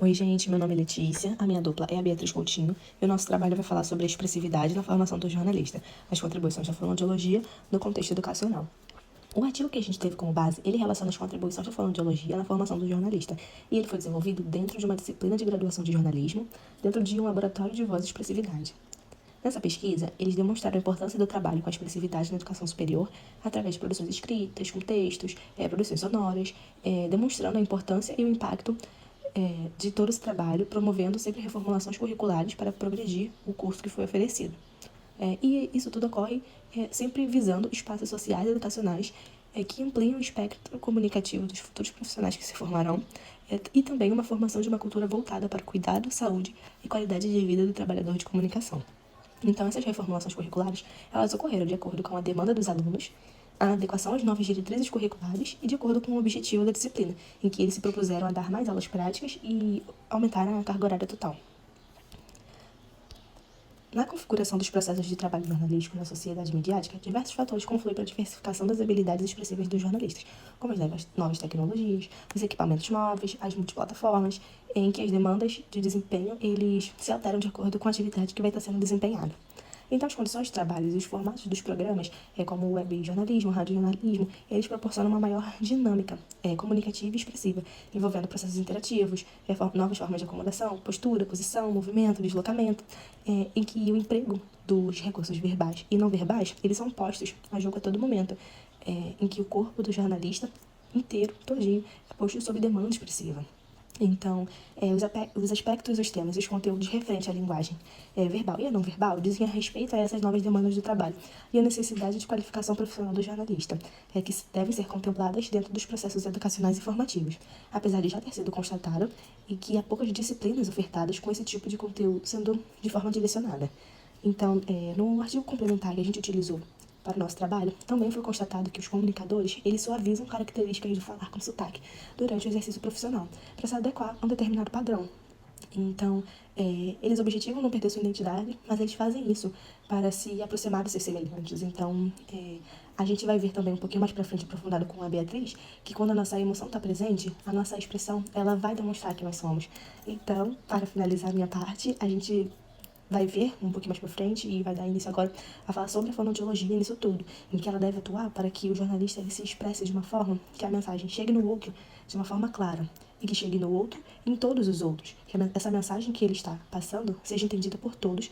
Oi, gente, meu nome é Letícia, a minha dupla é a Beatriz Coutinho e o nosso trabalho vai falar sobre a expressividade na formação do jornalista, as contribuições da fonoaudiologia no contexto educacional. O artigo que a gente teve como base, ele relaciona as contribuições da fonoaudiologia na formação do jornalista, e ele foi desenvolvido dentro de uma disciplina de graduação de jornalismo, dentro de um laboratório de voz e expressividade. Nessa pesquisa, eles demonstraram a importância do trabalho com a expressividade na educação superior através de produções escritas, com textos, produções sonoras, demonstrando a importância e o impacto de todo esse trabalho, promovendo sempre reformulações curriculares para progredir o curso que foi oferecido. E isso tudo ocorre sempre visando espaços sociais e educacionais que ampliam o espectro comunicativo dos futuros profissionais que se formarão e também uma formação de uma cultura voltada para o cuidado, saúde e qualidade de vida do trabalhador de comunicação. Então, essas reformulações curriculares, elas ocorreram de acordo com a demanda dos alunos, a adequação às novas diretrizes curriculares e de acordo com o objetivo da disciplina, em que eles se propuseram a dar mais aulas práticas e aumentar a carga horária total. Na configuração dos processos de trabalho jornalístico na sociedade midiática, diversos fatores confluem para a diversificação das habilidades expressivas dos jornalistas, como as novas tecnologias, os equipamentos móveis, as multiplataformas, em que as demandas de desempenho eles se alteram de acordo com a atividade que vai estar sendo desempenhada. Então, as condições de trabalho e os formatos dos programas, como o web jornalismo, radiojornalismo, eles proporcionam uma maior dinâmica comunicativa e expressiva, envolvendo processos interativos, novas formas de acomodação, postura, posição, movimento, deslocamento, em que o emprego dos recursos verbais e não verbais, eles são postos a jogo a todo momento, em que o corpo do jornalista inteiro, todinho, é posto sob demanda expressiva. Então, os aspectos, os temas e os conteúdos referentes à linguagem verbal e a não verbal dizem a respeito a essas novas demandas do trabalho e a necessidade de qualificação profissional do jornalista, que devem ser contempladas dentro dos processos educacionais e formativos, apesar de já ter sido constatado e que há poucas disciplinas ofertadas com esse tipo de conteúdo sendo de forma direcionada. Então, no artigo complementar que a gente utilizou para o nosso trabalho, também foi constatado que os comunicadores, eles suavizam características do falar com sotaque durante o exercício profissional, para se adequar a um determinado padrão. Então, eles objetivam não perder sua identidade, mas eles fazem isso para se aproximar dos seus semelhantes. Então, a gente vai ver também um pouquinho mais para frente, aprofundado com a Beatriz, que quando a nossa emoção está presente, a nossa expressão, ela vai demonstrar que nós somos. Então, para finalizar a minha parte, a gente vai ver um pouquinho mais pra frente e vai dar início agora a falar sobre a fonoaudiologia nisso tudo, em que ela deve atuar para que o jornalista ele se expresse de uma forma que a mensagem chegue no outro de uma forma clara e que chegue no outro e em todos os outros, que essa mensagem que ele está passando seja entendida por todos,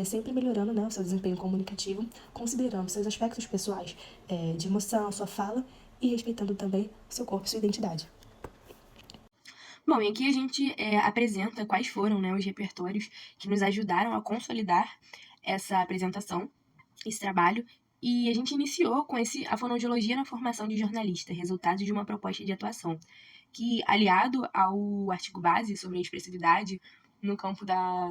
sempre melhorando, né, o seu desempenho comunicativo, considerando seus aspectos pessoais, de emoção, sua fala e respeitando também seu corpo e sua identidade. Bom, e aqui a gente apresenta quais foram, né, os repertórios que nos ajudaram a consolidar essa apresentação, esse trabalho, e a gente iniciou com a fonoaudiologia na formação de jornalista, resultado de uma proposta de atuação, que, aliado ao artigo base sobre a expressividade no campo da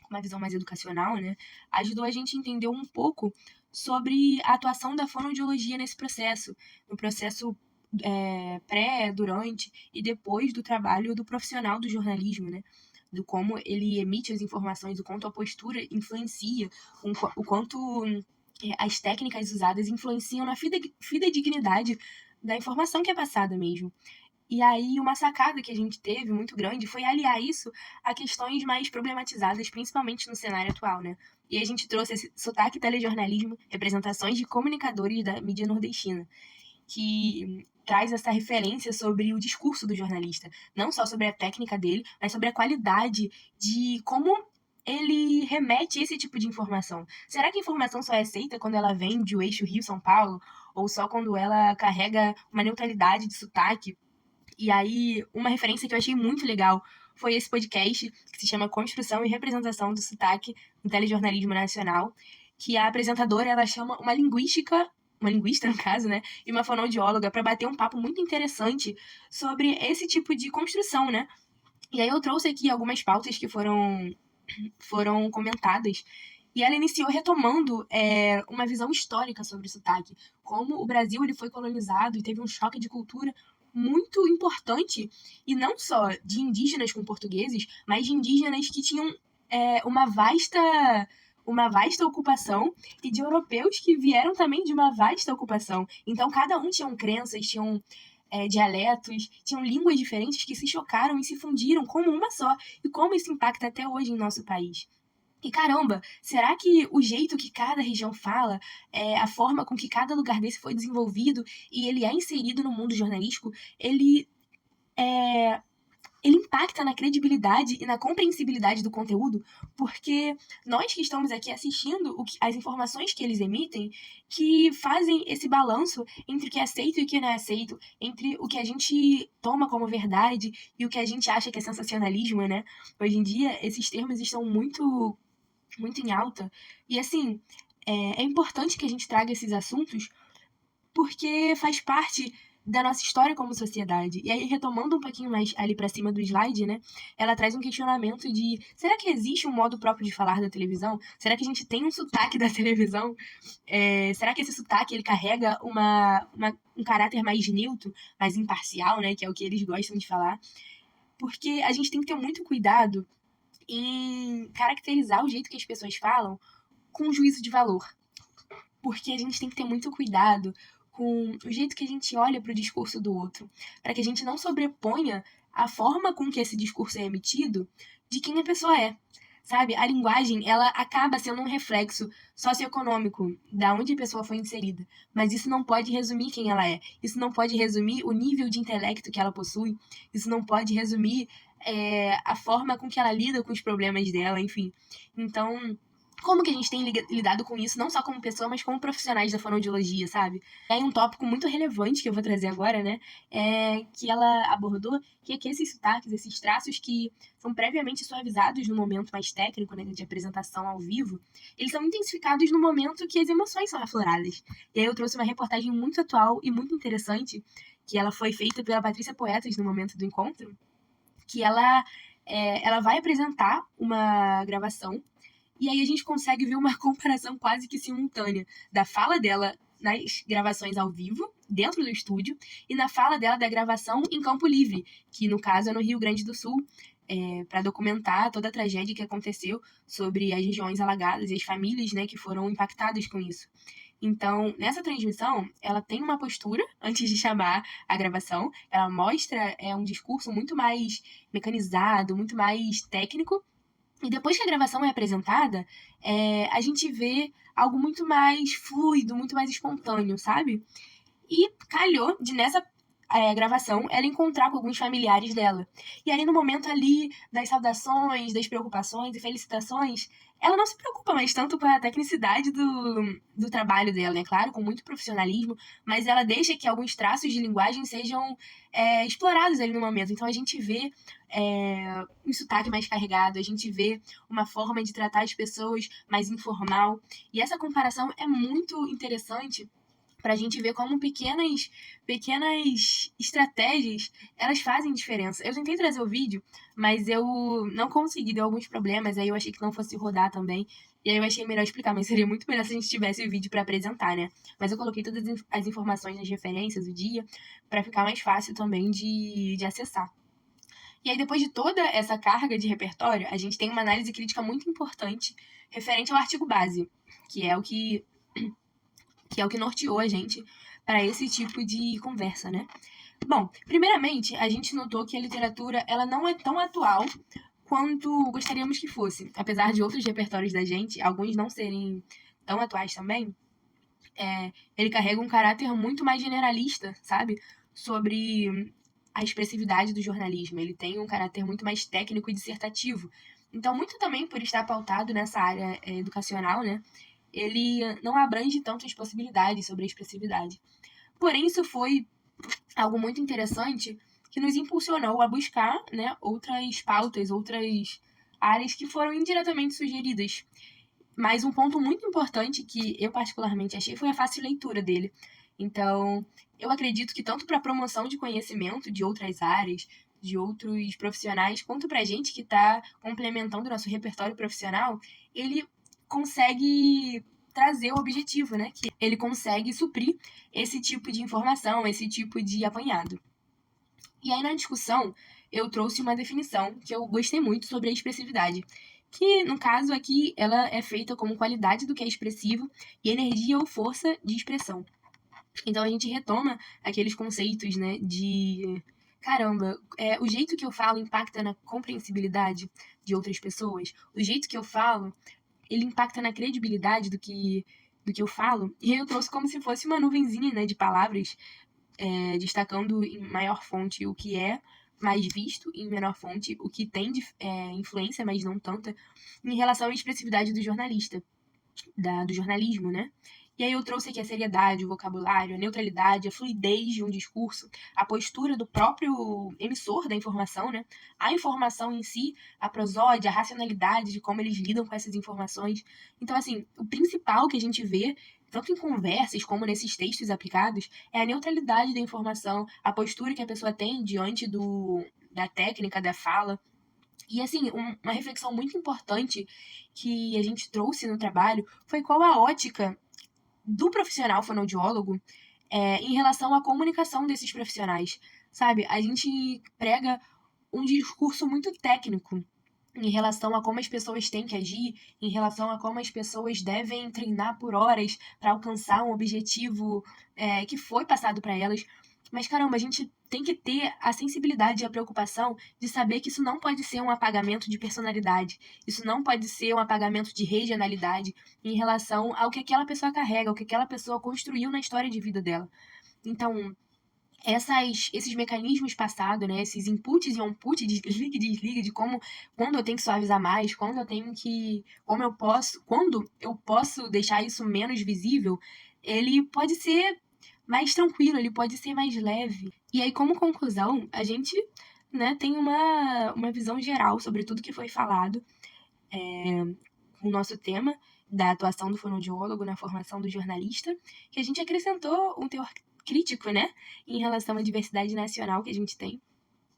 uma visão mais educacional, né, ajudou a gente a entender um pouco sobre a atuação da fonoaudiologia nesse processo, no processo pré, durante e depois do trabalho do profissional do jornalismo, né? Do como ele emite as informações, o quanto a postura influencia, o quanto as técnicas usadas influenciam na fidedignidade da informação que é passada mesmo. E aí, uma sacada que a gente teve muito grande foi aliar isso a questões mais problematizadas, principalmente no cenário atual, né? E a gente trouxe esse sotaque telejornalismo, representações de comunicadores da mídia nordestina, que traz essa referência sobre o discurso do jornalista, não só sobre a técnica dele, mas sobre a qualidade de como ele remete esse tipo de informação. Será que a informação só é aceita quando ela vem de o eixo Rio-São Paulo? Ou só quando ela carrega uma neutralidade de sotaque? E aí, uma referência que eu achei muito legal foi esse podcast que se chama Construção e Representação do Sotaque no Telejornalismo Nacional, que a apresentadora ela chama uma linguista no caso, né, e uma fonoaudióloga para bater um papo muito interessante sobre esse tipo de construção, né? E aí eu trouxe aqui algumas pautas que foram comentadas e ela iniciou retomando uma visão histórica sobre o sotaque, como o Brasil ele foi colonizado e teve um choque de cultura muito importante, e não só de indígenas com portugueses, mas de indígenas que tinham uma vasta ocupação e de europeus que vieram também de uma vasta ocupação. Então, cada um tinha crenças, tinham dialetos, tinham línguas diferentes que se chocaram e se fundiram como uma só, e como isso impacta até hoje em nosso país. E caramba, será que o jeito que cada região fala, a forma com que cada lugar desse foi desenvolvido e ele é inserido no mundo jornalístico, é, ele impacta na credibilidade e na compreensibilidade do conteúdo, porque nós que estamos aqui assistindo as informações que eles emitem, que fazem esse balanço entre o que é aceito e o que não é aceito, entre o que a gente toma como verdade e o que a gente acha que é sensacionalismo, né? Hoje em dia, esses termos estão muito, muito em alta. E assim, é importante que a gente traga esses assuntos porque faz parte da nossa história como sociedade. E aí, retomando um pouquinho mais ali para cima do slide, né? Ela traz um questionamento de: será que existe um modo próprio de falar da televisão? Será que a gente tem um sotaque da televisão? Será que esse sotaque ele carrega um caráter mais neutro, mais imparcial, né? Que é o que eles gostam de falar. Porque a gente tem que ter muito cuidado em caracterizar o jeito que as pessoas falam com juízo de valor. Porque a gente tem que ter muito cuidado com o jeito que a gente olha para o discurso do outro, para que a gente não sobreponha a forma com que esse discurso é emitido de quem a pessoa é. Sabe? A linguagem, ela acaba sendo um reflexo socioeconômico da onde a pessoa foi inserida, mas isso não pode resumir quem ela é. Isso não pode resumir o nível de intelecto que ela possui. Isso não pode resumir a forma com que ela lida com os problemas dela, enfim. Então, como que a gente tem lidado com isso, não só como pessoa, mas como profissionais da fonoaudiologia, sabe? É um tópico muito relevante que eu vou trazer agora, né? Que ela abordou, que é que esses sotaques, esses traços que são previamente suavizados no momento mais técnico, né, de apresentação ao vivo, eles são intensificados no momento que as emoções são afloradas. E aí eu trouxe uma reportagem muito atual e muito interessante, que ela foi feita pela Patrícia Poetas no momento do encontro, que ela vai apresentar uma gravação e aí a gente consegue ver uma comparação quase que simultânea da fala dela nas gravações ao vivo, dentro do estúdio, e na fala dela da gravação em Campo Livre, que no caso é no Rio Grande do Sul, para documentar toda a tragédia que aconteceu sobre as regiões alagadas e as famílias, né, que foram impactadas com isso. Então, nessa transmissão, ela tem uma postura antes de chamar a gravação, ela mostra um discurso muito mais mecanizado, muito mais técnico, e depois que a gravação é apresentada, a gente vê algo muito mais fluido, muito mais espontâneo, sabe? E calhou de nessa gravação ela encontrar com alguns familiares dela. E aí, no momento ali das saudações, das preocupações e felicitações, ela não se preocupa mais tanto com a tecnicidade do trabalho dela, né? Claro, com muito profissionalismo, mas ela deixa que alguns traços de linguagem sejam explorados ali no momento. Então a gente vê um sotaque mais carregado, a gente vê uma forma de tratar as pessoas mais informal. E essa comparação é muito interessante para a gente ver como pequenas estratégias elas fazem diferença. Eu tentei trazer o vídeo, mas eu não consegui, deu alguns problemas, aí eu achei que não fosse rodar também. E aí eu achei melhor explicar, mas seria muito melhor se a gente tivesse o vídeo para apresentar, né? Mas eu coloquei todas as informações nas referências do dia para ficar mais fácil também de acessar. E aí, depois de toda essa carga de repertório, a gente tem uma análise crítica muito importante referente ao artigo base, que é o que norteou a gente para esse tipo de conversa, né? Bom, primeiramente, a gente notou que a literatura ela não é tão atual quanto gostaríamos que fosse. Apesar de outros repertórios da gente, alguns não serem tão atuais também, ele carrega um caráter muito mais generalista, sabe? Sobre a expressividade do jornalismo. Ele tem um caráter muito mais técnico e dissertativo. Então, muito também por estar pautado nessa área educacional, né? Ele não abrange tanto as possibilidades sobre a expressividade. Porém, isso foi algo muito interessante que nos impulsionou a buscar, né, outras pautas, outras áreas que foram indiretamente sugeridas. Mas um ponto muito importante que eu particularmente achei foi a fácil leitura dele. Então, eu acredito que tanto para a promoção de conhecimento de outras áreas, de outros profissionais, quanto para a gente que está complementando o nosso repertório profissional, ele consegue trazer o objetivo, né? Que ele consegue suprir esse tipo de informação, esse tipo de apanhado. E aí, na discussão, eu trouxe uma definição que eu gostei muito sobre a expressividade, que, no caso aqui, ela é feita como qualidade do que é expressivo e energia ou força de expressão. Então a gente retoma aqueles conceitos, né, de caramba, o jeito que eu falo impacta na compreensibilidade de outras pessoas, o jeito que eu falo, ele impacta na credibilidade do que eu falo. E aí eu trouxe como se fosse uma nuvenzinha, né, de palavras, destacando em maior fonte o que é mais visto, e em menor fonte o que tem de influência, mas não tanta, em relação à expressividade do jornalista, do jornalismo, né? E aí eu trouxe aqui a seriedade, o vocabulário, a neutralidade, a fluidez de um discurso, a postura do próprio emissor da informação, né? A informação em si, a prosódia, a racionalidade de como eles lidam com essas informações. Então, assim, o principal que a gente vê, tanto em conversas como nesses textos aplicados, é a neutralidade da informação, a postura que a pessoa tem diante da técnica, da fala. E assim, uma reflexão muito importante que a gente trouxe no trabalho foi qual a ótica do profissional fonoaudiólogo em relação à comunicação desses profissionais, sabe? A gente prega um discurso muito técnico em relação a como as pessoas têm que agir, em relação a como as pessoas devem treinar por horas para alcançar um objetivo que foi passado para elas. Mas caramba, a gente tem que ter a sensibilidade e a preocupação de saber que isso não pode ser um apagamento de personalidade, isso não pode ser um apagamento de regionalidade em relação ao que aquela pessoa carrega, ao que aquela pessoa construiu na história de vida dela. Então, esses mecanismos passados, né, esses inputs e outputs, desliga e desliga, de quando eu tenho que suavizar mais, quando eu posso deixar isso menos visível, ele pode ser mais tranquilo, ele pode ser mais leve. E aí, como conclusão, a gente, né, tem uma visão geral sobre tudo que foi falado, o nosso tema da atuação do fonoaudiólogo na formação do jornalista, que a gente acrescentou um teor crítico, né, em relação à diversidade nacional que a gente tem.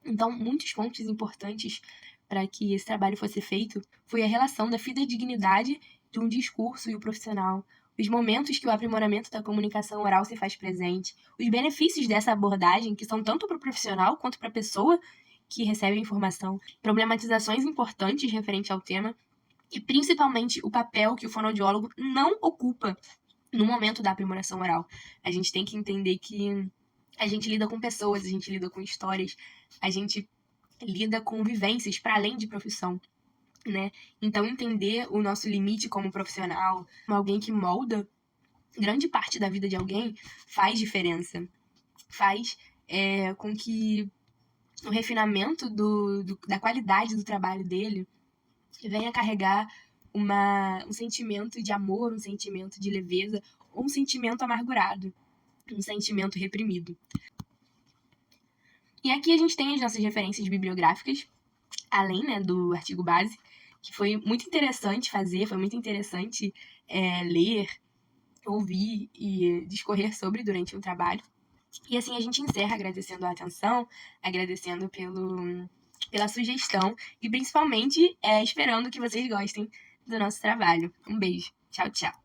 Então, muitos pontos importantes para que esse trabalho fosse feito foi a relação da fidedignidade de um discurso e o profissional, os momentos que o aprimoramento da comunicação oral se faz presente, os benefícios dessa abordagem, que são tanto para o profissional quanto para a pessoa que recebe a informação, problematizações importantes referente ao tema, e principalmente o papel que o fonoaudiólogo não ocupa no momento da aprimoração oral. A gente tem que entender que a gente lida com pessoas, a gente lida com histórias, a gente lida com vivências para além de profissão, né? Então, entender o nosso limite como profissional, como alguém que molda grande parte da vida de alguém, faz diferença. Faz com que o refinamento da qualidade do trabalho dele venha carregar um sentimento de amor, um sentimento de leveza, ou um sentimento amargurado, um sentimento reprimido. E aqui a gente tem as nossas referências bibliográficas, além, né, do artigo base, que foi muito interessante fazer, foi muito interessante ler, ouvir e discorrer sobre durante o trabalho. E assim a gente encerra agradecendo a atenção, agradecendo pela sugestão e principalmente esperando que vocês gostem do nosso trabalho. Um beijo. Tchau, tchau.